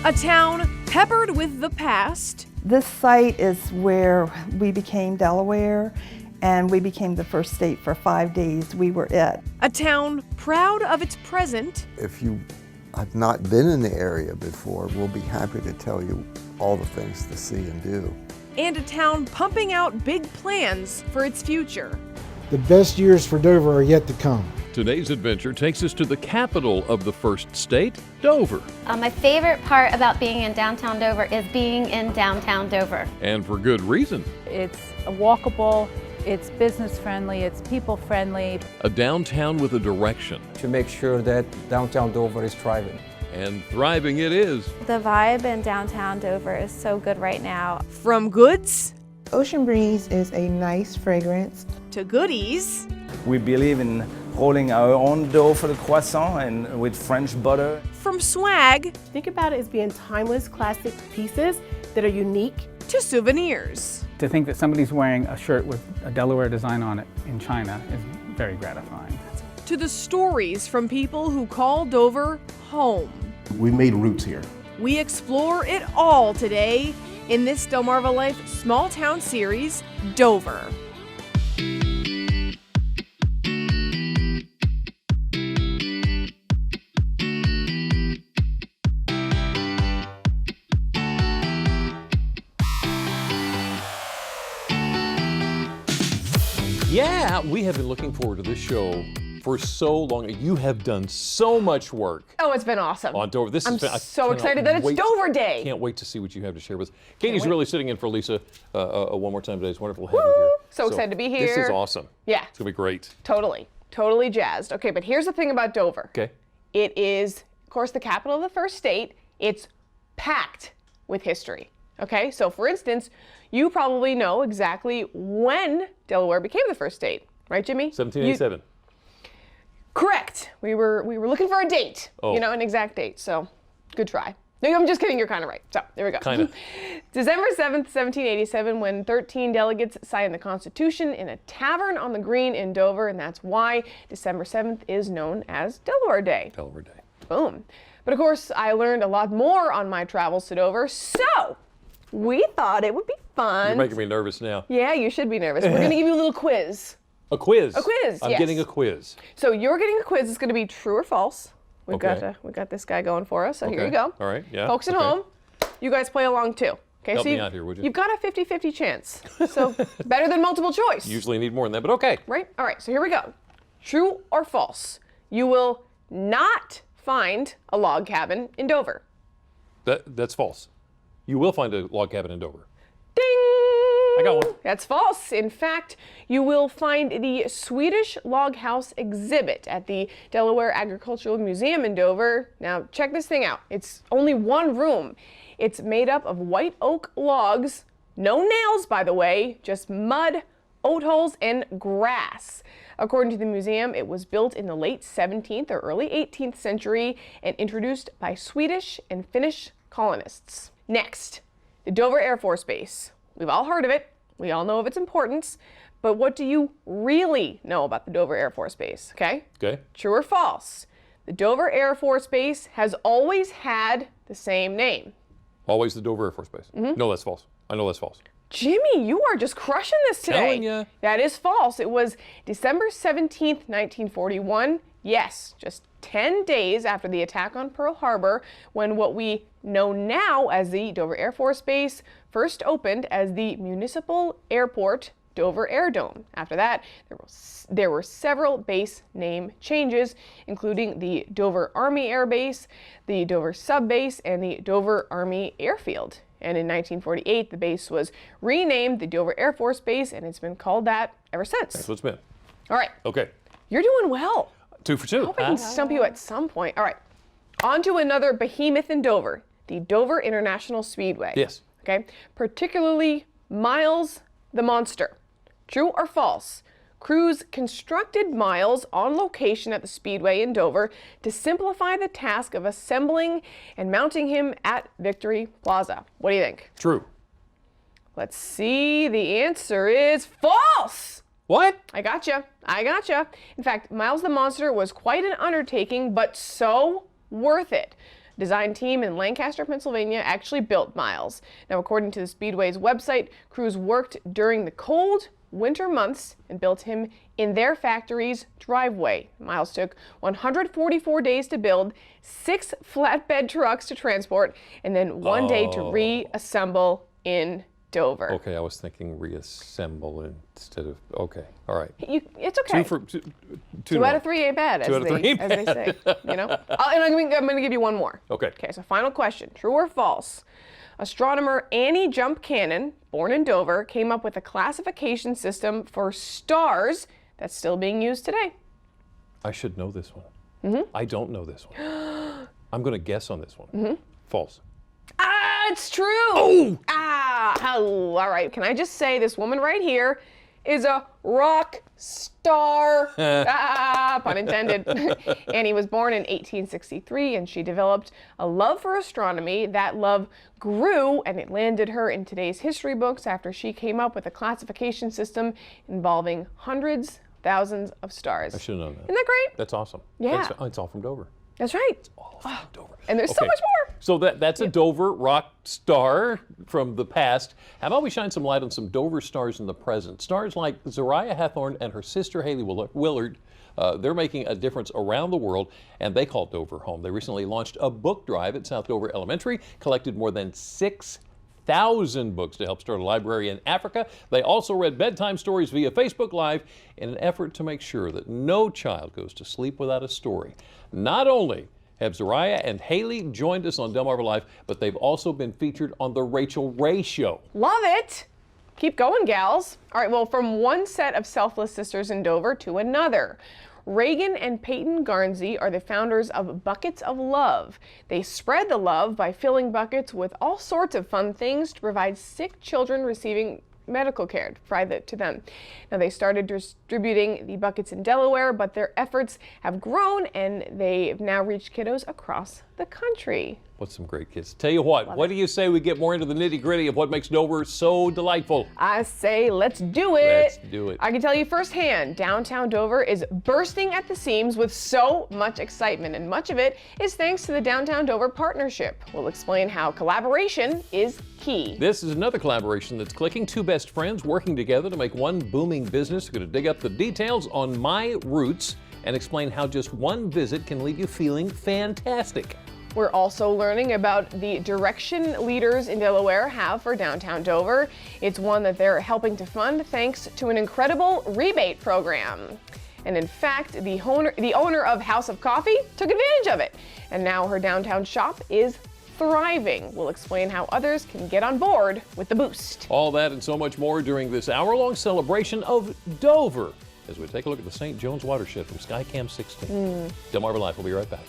A town peppered with the past. This site is where we became Delaware, and we became the first state for 5 days. We were it. A town proud of its present. If you have not been in the area before, we'll be happy to tell you all the things to see and do. And a town pumping out big plans for its future. The best years for Dover are yet to come. Today's adventure takes us to the capital of the first state, Dover. My favorite part about being in downtown Dover is being in downtown Dover. And for good reason. It's walkable, it's business friendly, it's people friendly. A downtown with a direction. To make sure that downtown Dover is thriving. And thriving it is. The vibe in downtown Dover is so good right now. From goods Ocean breeze is a nice fragrance. to goodies. We believe in rolling our own dough for the croissant and with French butter. From swag Think about it as being timeless, classic pieces that are unique. to souvenirs. To think that somebody's wearing a shirt with a Delaware design on it in China is very gratifying. To the stories from people who call Dover home. We made roots here. We explore it all today in this Delmarva Life Small Town Series, Dover. Yeah, we have been looking forward to this show for so long. You have done so much work Oh, it's been awesome. on Dover. I'm so excited that it's Dover Day. Can't wait to see what you have to share with us. Katie's really sitting in for Lisa one more time today. It's wonderful to have you here. So excited to be here. This is awesome. Yeah. It's going to be great. Totally jazzed. Okay, but here's the thing about Dover. Okay. It is, of course, the capital of the first state. It's packed with history. Okay, so for instance, you probably know exactly when Delaware became the first state, right, Jimmy? 1787. Correct. We were looking for a date, Oh. an exact date. So, good try. No, I'm just kidding. You're kind of right. So, there we go. Kind of. December 7th, 1787, when 13 delegates signed the Constitution in a tavern on the Green in Dover, and that's why December 7th is known as Delaware Day. Delaware Day. Boom. But of course, I learned a lot more on my travels to Dover, so we thought it would be fun. You're making me nervous now. Yeah, you should be nervous. We're going to give you a little quiz. A quiz? A quiz, I'm yes. getting a quiz. So you're getting a quiz. It's going to be true or false. We've Okay. got this guy going for us. So here Okay. you go. All right, yeah, Folks at okay. home, you guys play along too. Okay, Help so me out here, would you? You've got a 50-50 chance. So better than multiple choice. Usually need more than that, but okay. Right? All right, so here we go. True or false? You will not find a log cabin in Dover. That's false. You will find a log cabin in Dover. Ding! I got one. That's false. In fact, you will find the Swedish log house exhibit at the Delaware Agricultural Museum in Dover. Now, check this thing out. It's only one room. It's made up of white oak logs, no nails, by the way, just mud, oat holes, and grass. According to the museum, it was built in the late 17th or early 18th century and introduced by Swedish and Finnish colonists. Next, the Dover Air Force Base. We've all heard of it. We all know of its importance. But what do you really know about the Dover Air Force Base? Okay? Okay. True or false? The Dover Air Force Base has always had the same name. Always the Dover Air Force Base. Mm-hmm. No, that's false. I know that's false. Jimmy, you are just crushing this today. Telling ya. That is false. It was December 17th, 1941. Yes, just 10 days after the attack on Pearl Harbor, when what we know now as the Dover Air Force Base first opened as the Municipal Airport Dover Air Dome. After that, there were several base name changes, including the Dover Army Air Base, the Dover Sub Base, and the Dover Army Airfield. And in 1948, the base was renamed the Dover Air Force Base, and it's been called that ever since. That's what it's been. All right. Okay. You're doing well. 2 for 2. I hope I can stump you at some point. All right. On to another behemoth in Dover, the Dover International Speedway. Yes. Okay. Particularly Miles the Monster. True or false? Crews constructed Miles on location at the Speedway in Dover to simplify the task of assembling and mounting him at Victory Plaza. What do you think? True. Let's see. The answer is false. What? I gotcha. In fact, Miles the Monster was quite an undertaking, but so worth it. design team in Lancaster, Pennsylvania actually built Miles. Now, according to the Speedway's website, crews worked during the cold winter months and built him in their factory's driveway. Miles took 144 days to build, 6 flatbed trucks to transport, and then 1 day to reassemble in Dover. Okay, I was thinking reassemble instead of, okay, all right. It's okay. Two out of three ain't bad, as they say. You know? And I'm going to give you one more. Okay. Okay, so final question. True or false? Astronomer Annie Jump Cannon, born in Dover, came up with a classification system for stars that's still being used today. I should know this one. I don't know this one. I'm going to guess on this one. False. It's true. Oh, all right. Can I just say this woman right here is a rock star. Pun intended. Annie was born in 1863, and she developed a love for astronomy. That love grew, and it landed her in today's history books after she came up with a classification system involving hundreds, thousands of stars. I should have known that. Isn't that great? That's awesome. Yeah. It's all from Dover. That's right. It's all from Dover. And there's so much more. So that's a Dover rock star from the past. How about we shine some light on some Dover stars in the present? Stars like Zariah Hathorn and her sister Haley Willard. They're making a difference around the world, and they call Dover home. They recently launched a book drive at South Dover Elementary, collected more than 6,000 books to help start a library in Africa. They also read bedtime stories via Facebook Live in an effort to make sure that no child goes to sleep without a story. Not only have Zariah and Haley joined us on Delmarva Live, but they've also been featured on The Rachel Ray Show. Love it. Keep going, gals. All right, well, from one set of selfless sisters in Dover to another. Reagan and Peyton Garnsey are the founders of Buckets of Love. They spread the love by filling buckets with all sorts of fun things to provide sick children receiving medical care private to them. Now, they started distributing the buckets in Delaware, but their efforts have grown and they've now reached kiddos across the country. What's some great kids? Tell you what do you say we get more into the nitty-gritty of what makes Dover so delightful? I say let's do it. Let's do it. I can tell you firsthand, downtown Dover is bursting at the seams with so much excitement, and much of it is thanks to the Downtown Dover Partnership. We'll explain how collaboration is key. This is another collaboration that's clicking. Two best friends working together to make one booming business. We're going to dig up the details on My Roots and explain how just one visit can leave you feeling fantastic. We're also learning about the direction leaders in Delaware have for downtown Dover. It's one that they're helping to fund thanks to an incredible rebate program. And in fact, the owner of House of Coffee took advantage of it. And now her downtown shop is thriving. We'll explain how others can get on board with the boost. All that and so much more during this hour-long celebration of Dover as we take a look at the St. Jones watershed from Skycam 16. Delmarva Live will be right back.